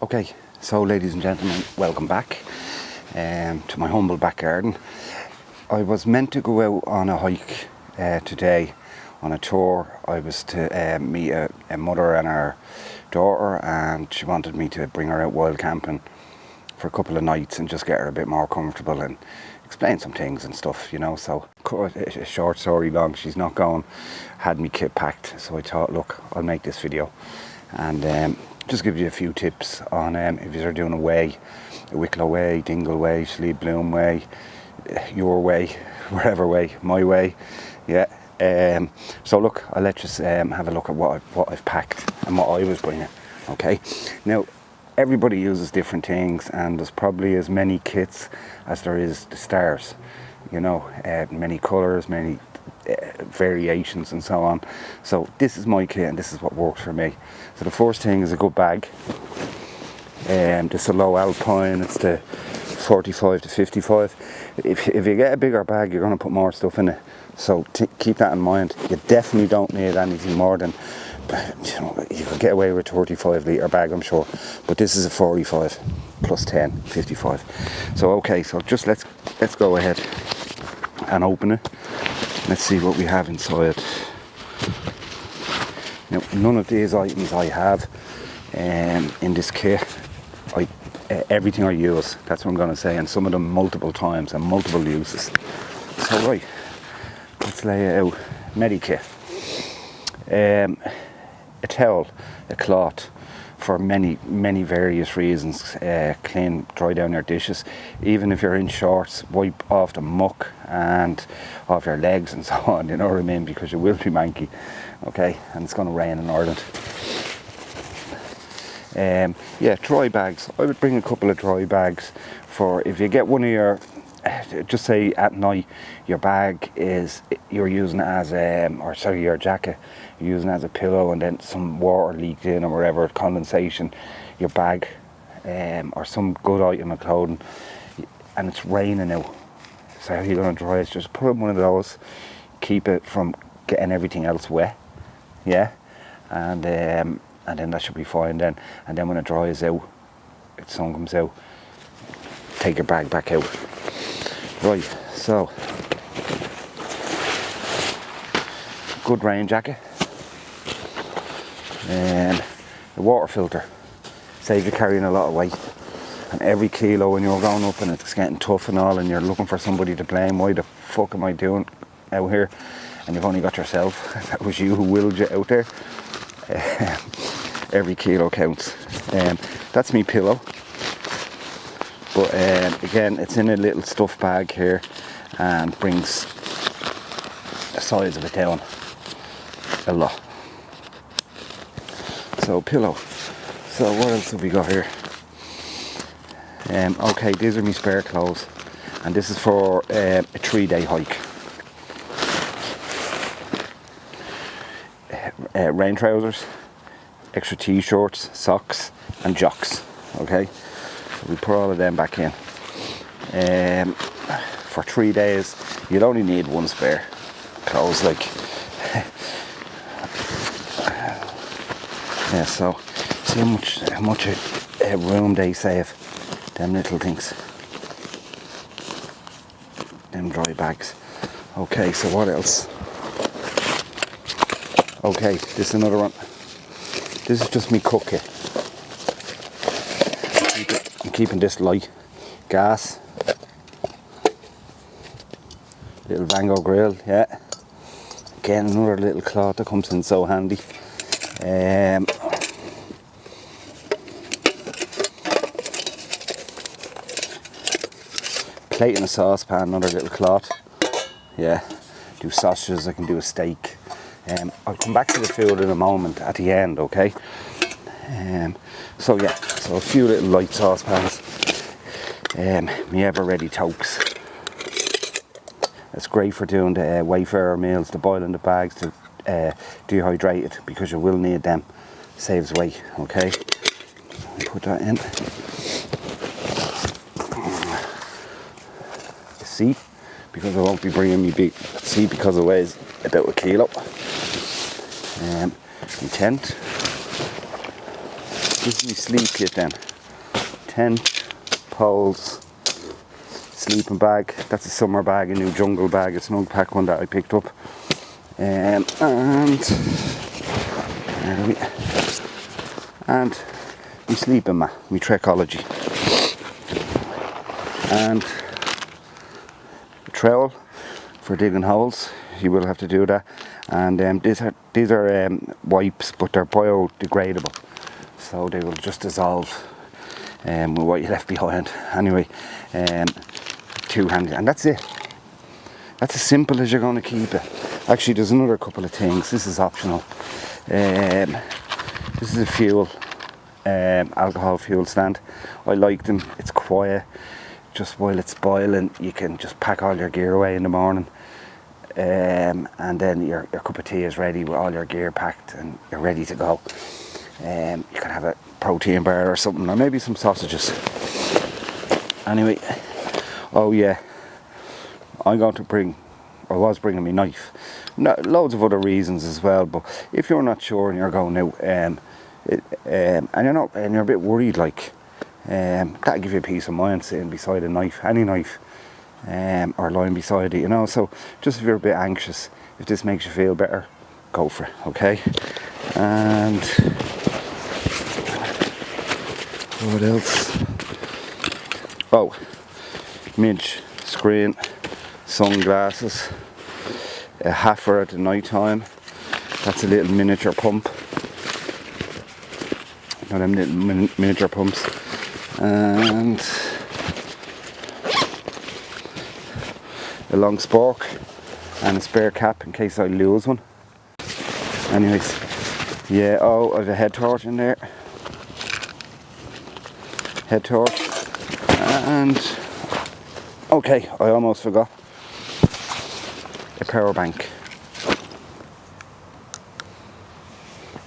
Okay, so ladies and gentlemen, welcome back to my humble back garden. I was meant to go out on a hike today on a tour. I was to meet a mother and her daughter, and she wanted me to bring her out wild camping for a couple of nights and just get her a bit more comfortable and explain some things and stuff, you know. So cut a short story long, she's not going, had me kit packed, so I thought, look, I'll make this video and just give you a few tips on if you're doing a Wicklow way, Dingle way, Slieve Bloom way, your way, wherever way, my way, yeah. So look, I'll let you have a look at what I've packed and what I was bringing. Okay, now everybody uses different things, and there's probably as many kits as there is the stars, you know, many colours, many variations and so on. So this is my kit and this is what works for me. So the first thing is a good bag. This is a low alpine, it's the 45 to 55. If you get a bigger bag, you're going to put more stuff in it, so keep that in mind. You definitely don't need anything more than, you know, you could get away with a 35 litre bag, I'm sure, but this is a 45 plus 10, 55. So okay, so just let's go ahead and open it. Let's see what we have inside. Now, none of these items I have in this kit. Everything I use, that's what I'm going to say, and some of them multiple times and multiple uses. So right, let's lay it out. Medikit. A towel, a cloth, for many various reasons. Clean, dry down your dishes. Even if you're in shorts, wipe off the muck and off your legs and so on, you know what I mean, because you will be manky, okay, and it's going to rain in Ireland. Yeah, dry bags. I would bring a couple of dry bags for if you get one of your, just say at night, your bag is, you're using it as your jacket, you're using it as a pillow, and then some water leaked in or wherever, condensation, your bag, or some good item of clothing, and it's raining out. So how are you going to dry it? Just put in one of those, keep it from getting everything else wet, yeah, and then that should be fine then. And then when it dries out, if the sun comes out, take your bag back out. Right, so good rain jacket and a water filter. Save you carrying a lot of weight, and every kilo when you're going up and it's getting tough and all, and you're looking for somebody to blame, why the fuck am I doing out here, and you've only got yourself. That was you who willed you out there. Every kilo counts. That's me pillow, but again, it's in a little stuff bag here and brings the size of it down a lot. So pillow. So what else have we got here? Okay, these are my spare clothes, and this is for a 3-day hike. Rain trousers, extra t-shirts, socks and jocks. Okay, so we put all of them back in. For 3 days you'll only need one spare clothes, like yeah. So see how much room they save, them little things, them dry bags. Okay, so what else? Okay, this is another one. This is just me cook kit. I'm keeping this light. Gas. Little Vango grill, yeah. Again, another little cloth that comes in so handy. Plate in a saucepan, another little cloth. Yeah, do sausages, I can do a steak. I'll come back to the food in a moment at the end, okay? So yeah, so a few little light saucepans. Me ever ready tokes. It's great for doing the wayfarer meals, the boiling the bags, to dehydrate it, because you will need them. Saves weight, okay? Put that in. A seat, because I won't be bringing me big seat because it weighs about 1 kilo. My tent. This is my sleep kit then. Tent, poles, sleeping bag. That's a summer bag, a new jungle bag, a snug pack one that I picked up. And my sleeping mat, my Trekology. And a trowel for digging holes. You will have to do that. And these are wipes, but they're biodegradable, so they will just dissolve with what you left behind. Anyway, 2 handy, and that's it. That's as simple as you're going to keep it. Actually, there's another couple of things. This is optional. This is a fuel, alcohol fuel stand. I like them. It's quiet. Just while it's boiling, you can just pack all your gear away in the morning. And then your cup of tea is ready with all your gear packed and you're ready to go. You can have a protein bar or something, or maybe some sausages. Anyway, oh yeah, I was bringing my knife. Loads of other reasons as well, but if you're not sure and you're going out, and you're a bit worried, like, that'll give you a peace of mind sitting beside a knife, any knife. Or lying beside it, you know. So just if you're a bit anxious, if this makes you feel better, go for it, okay? And what else? Oh, midge, screen, sunglasses, a heifer at the night time. That's a little miniature pump. You know, them little miniature pumps. And a long spork and a spare cap in case I lose one. Anyways, yeah, oh, I have a head torch in there. Head torch. And okay, I almost forgot. A power bank.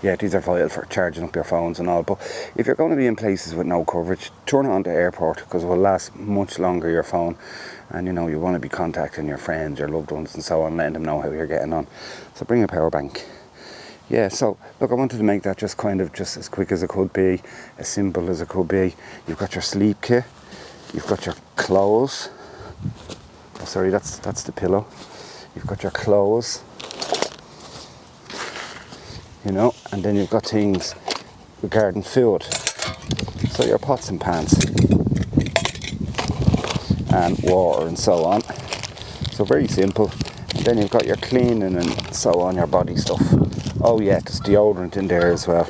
Yeah, these are vital for charging up your phones and all, but if you're going to be in places with no coverage, turn it on to airport, because it will last much longer, your phone. And you know, you want to be contacting your friends, your loved ones and so on, letting them know how you're getting on. So bring a power bank. Yeah, so look, I wanted to make that just as quick as it could be, as simple as it could be. You've got your sleep kit, you've got your clothes. Oh, sorry, that's the pillow. You've got your clothes, you know, and then you've got things regarding food. So your pots and pans and water and so on. So very simple. And then you've got your cleaning and so on, your body stuff. Oh yeah, there's deodorant in there as well,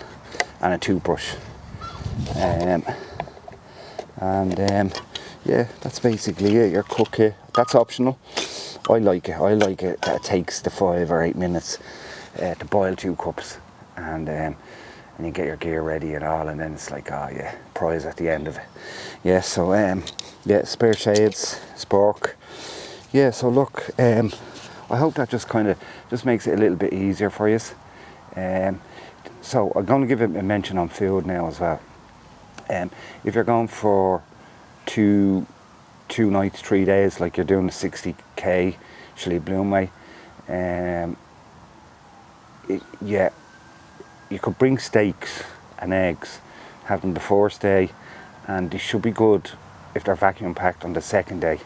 and a toothbrush. Yeah, that's basically it. Your cookie, that's optional. I like it that it takes the 5 or 8 minutes to boil 2 cups, and you get your gear ready and all, and then it's like, oh yeah, prize at the end of it. Yeah, so yeah, spare shades, spork. Yeah, so look, I hope that just makes it a little bit easier for you. So I'm going to give it a mention on food now as well. If you're going for two nights, 3 days, like you're doing the 60k Chile Bloom way, yeah, you could bring steaks and eggs, have them the first day, and they should be good if they're vacuum packed on the second day.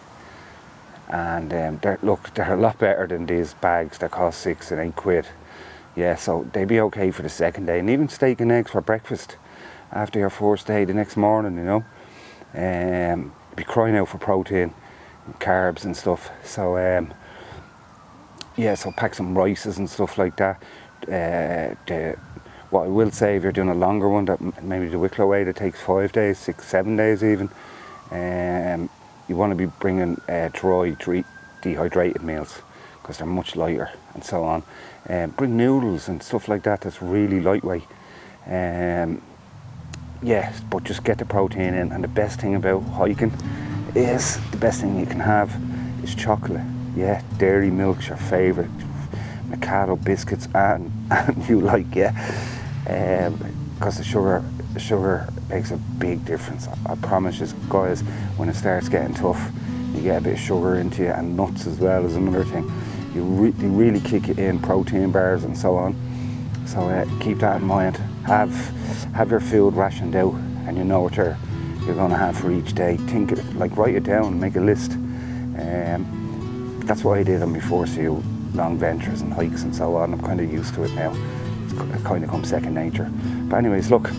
And they're a lot better than these bags that cost 6 and 8 quid. Yeah, so they'd be okay for the second day. And even steak and eggs for breakfast after your first day the next morning, you know. You'd be crying out for protein and carbs and stuff. So yeah, so pack some rices and stuff like that. What I will say, if you're doing a longer one, that maybe the Wicklow way that takes 5 days, 6, 7 days even, you want to be bringing dry, dehydrated meals, because they're much lighter and so on. Bring noodles and stuff like that, that's really lightweight. Yeah, but just get the protein in. And the best thing about hiking is, the best thing you can have is chocolate. Yeah, dairy milk's your favourite. Mikado biscuits and you like, yeah. Because the sugar makes a big difference. I promise you guys, when it starts getting tough, you get a bit of sugar into you, and nuts as well is another thing. They really kick it in, protein bars and so on. So keep that in mind. have your food rationed out, and you know what you're going to have for each day. Think it, like write it down, make a list. That's what I did on my first few long ventures and hikes and so on. I'm kind of used to it now. It kind of comes second nature. But anyways, look,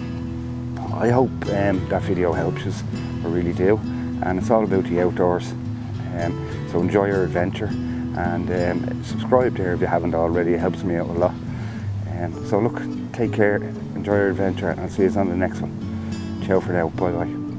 I hope that video helps you. I really do. And it's all about the outdoors. So enjoy your adventure, and subscribe there if you haven't already. It helps me out a lot. So look, take care, enjoy your adventure, and I'll see you on the next one. Ciao for now. Bye bye.